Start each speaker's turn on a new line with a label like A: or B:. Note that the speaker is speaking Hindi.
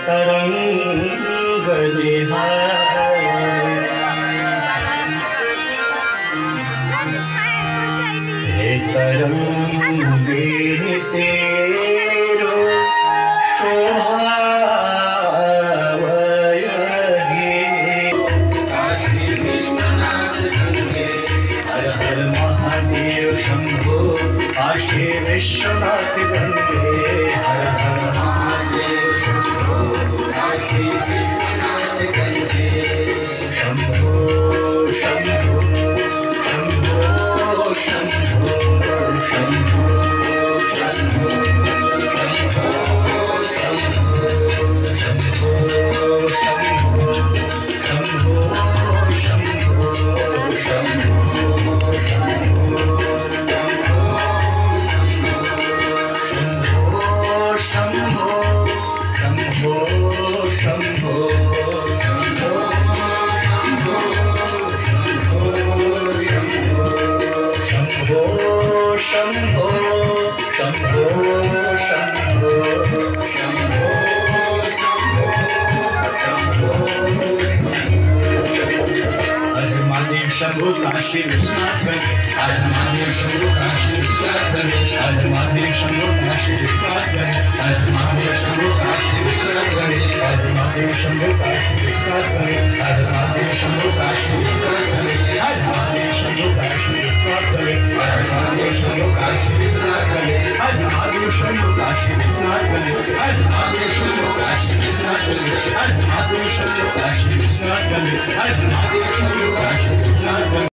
A: तरंग बिहारी। हे तरंगे तेरो शोभावयहि। हर हर महादेव शंभो काशी विश्वनाथ गंगे। हर हर महादेव शंभो काशी विश्वनाथ गंगे। शंभो शंभो शंभो शंभो शंभो शंभो शंभो शंभो शंभो शंभो शंभो शंभो शंभो शंभो शंभो शंभो शंभो। हर महादेव शंभो काशी विश्वनाथ गंगे। हर महादेव शंभो काशी विश्वनाथ गंगे। हर महादेव शंभो काशी विश्वनाथ गंगे। हर महादेव शंभो काशी विश्वनाथ गंगे। हर महादेव शंभो काशी विश्वनाथ गंगे। हर महादेव शंभो काशी विश्वनाथ गंगे। हर महादेव शंभो काशी विश्वनाथ गंगे। हर महादेव शंभो काशी विश्वनाथ गंगे। हर महादेव शंभो काशी विश्वनाथ गंगे। हर महादेव शंभो काशी विश्वनाथ गंगे। हर महादेव शंभो काशी विश्वनाथ गंगे। हर महादेव शंभो काशी विश्वनाथ गंगे।